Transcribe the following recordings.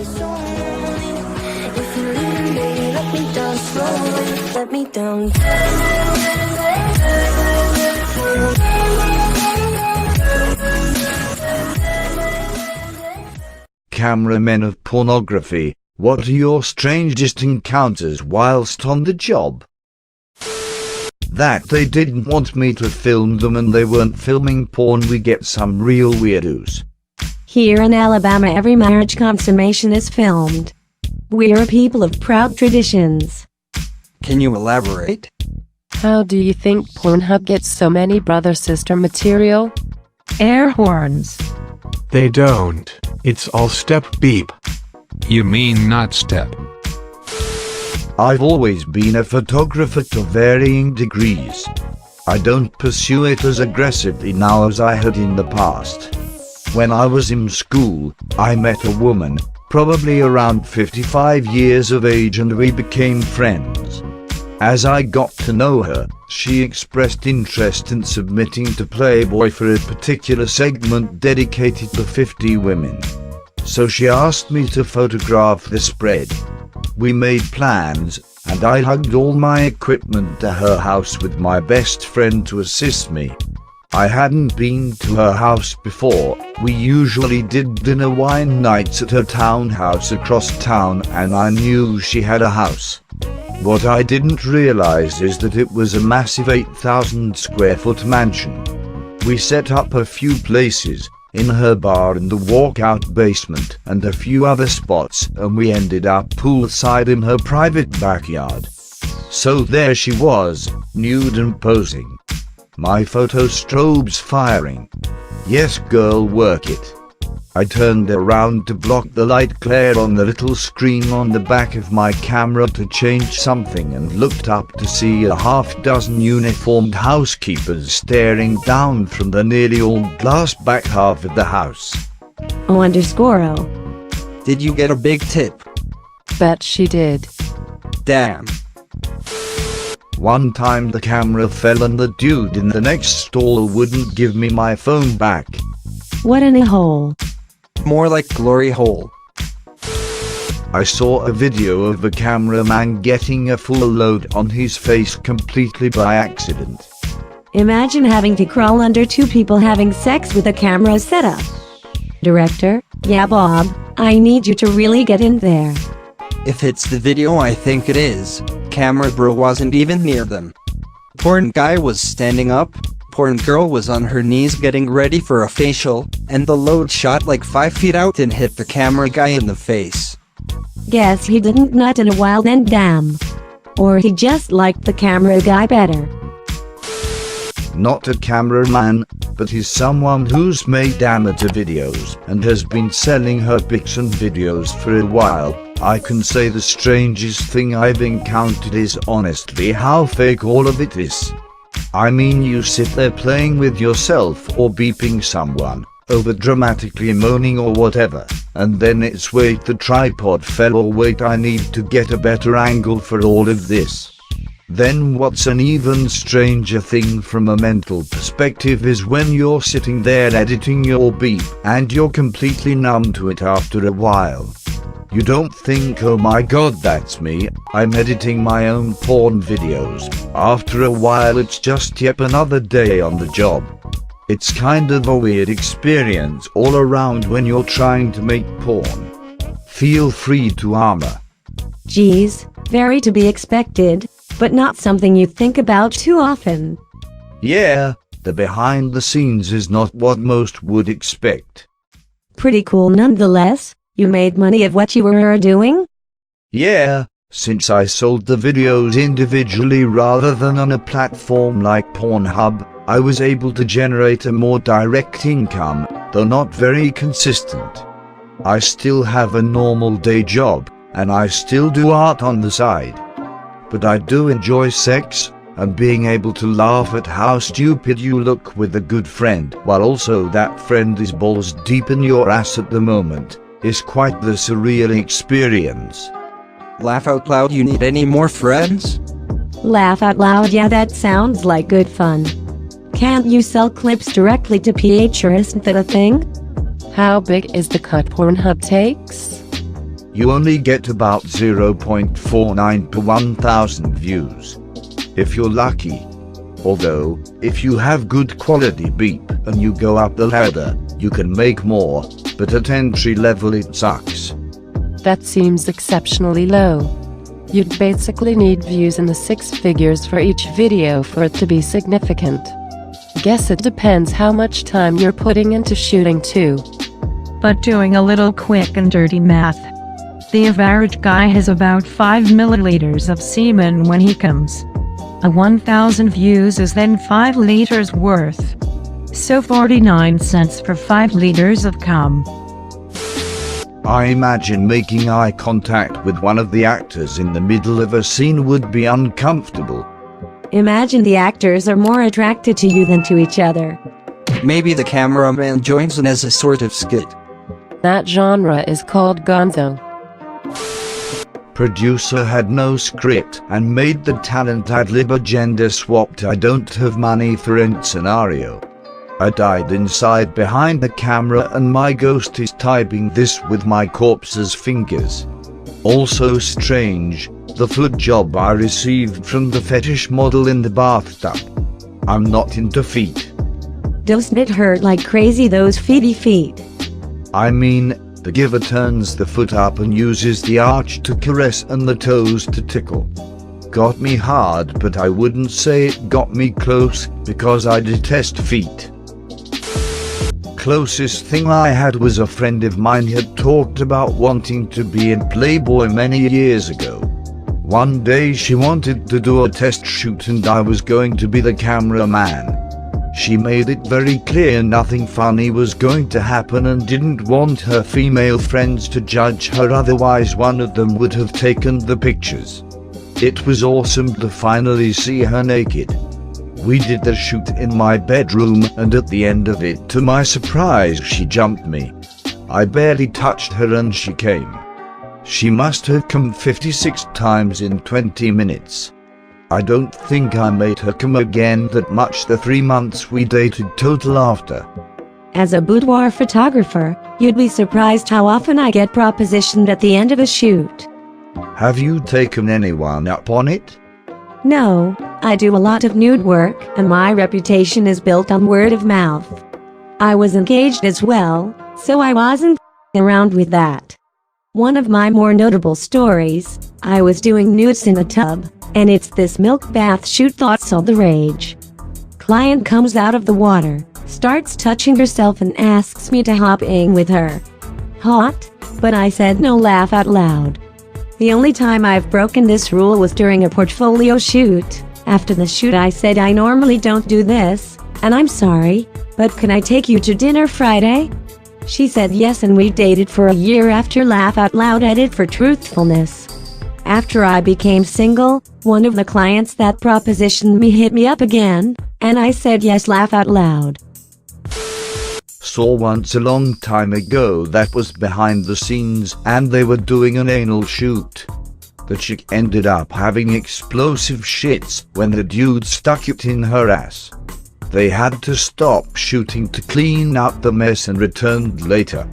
so lonely. If you leave me, let me down slowly. Let me down. Cameramen of pornography, what are your strangest encounters whilst on the job? That they didn't want me to film them and they weren't filming porn. We get some real weirdos. Here in Alabama, every marriage consummation is filmed. We're a people of proud traditions. Can you elaborate? How do you think Pornhub gets so many brother-sister material? Air horns. They don't. It's all step beep. You mean not step? I've always been a photographer to varying degrees. I don't pursue it as aggressively now as I had in the past. When I was in school, I met a woman, probably around 55 years of age, and we became friends. As I got to know her, she expressed interest in submitting to Playboy for a particular segment dedicated to 50 women. So she asked me to photograph the spread. We made plans, and I hugged all my equipment to her house with my best friend to assist me. I hadn't been to her house before. We usually did dinner wine nights at her townhouse across town, and I knew she had a house. What I didn't realize is that it was a massive 8,000 square foot mansion. We set up a few places, in her bar and the walkout basement and a few other spots, and we ended up poolside in her private backyard. So there she was, nude and posing. My photo strobes firing. Yes girl, work it. I turned around to block the light glare on the little screen on the back of my camera to change something and looked up to see a half-dozen uniformed housekeepers staring down from the nearly all glass back half of the house. O_O. Did you get a big tip? Bet she did. Damn. One time the camera fell and the dude in the next stall wouldn't give me my phone back. What in a hole. More like glory hole. I saw a video of a cameraman getting a full load on his face completely by accident. Imagine having to crawl under two people having sex with a camera setup. Director, yeah Bob, I need you to really get in there. If it's the video I think it is, camera bro wasn't even near them. Porn guy was standing up, porn girl was on her knees getting ready for a facial, and the load shot like 5 feet out and hit the camera guy in the face. Guess he didn't nut in a while then, damn. Or he just liked the camera guy better. Not a cameraman, but he's someone who's made amateur videos and has been selling her pics and videos for a while. I can say the strangest thing I've encountered is honestly how fake all of it is. I mean, you sit there playing with yourself or beeping someone, over dramatically moaning or whatever, and then it's wait the tripod fell or wait I need to get a better angle for all of this. Then what's an even stranger thing from a mental perspective is when you're sitting there editing your beep and you're completely numb to it after a while. You don't think, oh my god, that's me, I'm editing my own porn videos. After a while it's just yet another day on the job. It's kind of a weird experience all around when you're trying to make porn. Feel free to armor. Geez, very to be expected, but not something you think about too often. Yeah, the behind the scenes is not what most would expect. Pretty cool nonetheless. You made money of what you were doing? Yeah, since I sold the videos individually rather than on a platform like Pornhub, I was able to generate a more direct income, though not very consistent. I still have a normal day job, and I still do art on the side. But I do enjoy sex, and being able to laugh at how stupid you look with a good friend, while also that friend is balls deep in your ass at the moment, is quite the surreal experience. Laugh out loud, you need any more friends? Laugh out loud, yeah, that sounds like good fun. Can't you sell clips directly to PH, or isn't that a thing? How big is the cut Pornhub takes? you only get about 0.49 per 1,000 views. If you're lucky. Although, if you have good quality beep and you go up the ladder, you can make more, but at entry level it sucks. That seems exceptionally low. You'd basically need views in the 6 figures for each video for it to be significant. Guess it depends how much time you're putting into shooting too. But doing a little quick and dirty math, the average guy has about 5 milliliters of semen when he comes. A 1,000 views is then 5 liters worth. So 49 cents for 5 liters of cum. I imagine making eye contact with one of the actors in the middle of a scene would be uncomfortable. Imagine the actors are more attracted to you than to each other. Maybe the cameraman joins in as a sort of skit. That genre is called gonzo. Producer had no script and made the talent ad-lib a gender-swapped I don't have money for rent scenario. I died inside behind the camera and my ghost is typing this with my corpse's fingers. Also strange, the foot job I received from the fetish model in the bathtub. I'm not into feet. Doesn't it hurt like crazy, those feety feet? I mean, the giver turns the foot up and uses the arch to caress and the toes to tickle. Got me hard, but I wouldn't say it got me close, because I detest feet. Closest thing I had was a friend of mine had talked about wanting to be in Playboy many years ago. One day she wanted to do a test shoot and I was going to be the cameraman. She made it very clear nothing funny was going to happen and didn't want her female friends to judge her, otherwise one of them would have taken the pictures. It was awesome to finally see her naked. We did the shoot in my bedroom and at the end of it, to my surprise, she jumped me. I barely touched her and she came. She must have come 56 times in 20 minutes. I don't think I made her come again that much the 3 months we dated total after. As a boudoir photographer, you'd be surprised how often I get propositioned at the end of a shoot. Have you taken anyone up on it? No, I do a lot of nude work and my reputation is built on word of mouth. I was engaged as well, so I wasn't around with that. One of my more notable stories, I was doing nudes in a tub, and it's this milk bath shoot that's all the rage. Client comes out of the water, starts touching herself and asks me to hop in with her. Hot? But I said no, laugh out loud. The only time I've broken this rule was during a portfolio shoot. After the shoot I said I normally don't do this, and I'm sorry, but can I take you to dinner Friday? She said yes and we dated for a year after, laugh out loud edit for truthfulness. After I became single, one of the clients that propositioned me hit me up again, and I said yes, laugh out loud. Saw once a long time ago that was behind the scenes and they were doing an anal shoot. The chick ended up having explosive shits when the dude stuck it in her ass. They had to stop shooting to clean up the mess and returned later.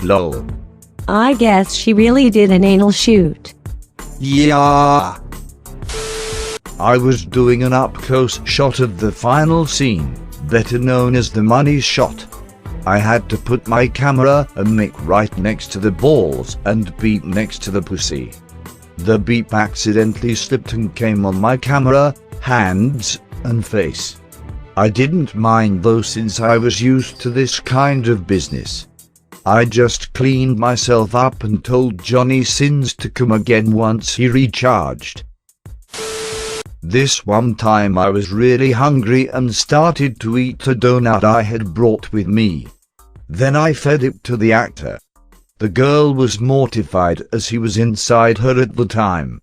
Lol. I guess she really did an anal shoot. Yeah. I was doing an up-close shot of the final scene, better known as the money shot. I had to put my camera and mic right next to the balls and beep next to the pussy. The beep accidentally slipped and came on my camera, hands, and face. I didn't mind though since I was used to this kind of business. I just cleaned myself up and told Johnny Sins to come again once he recharged. This one time I was really hungry and started to eat a donut I had brought with me. Then I fed it to the actor. The girl was mortified as he was inside her at the time.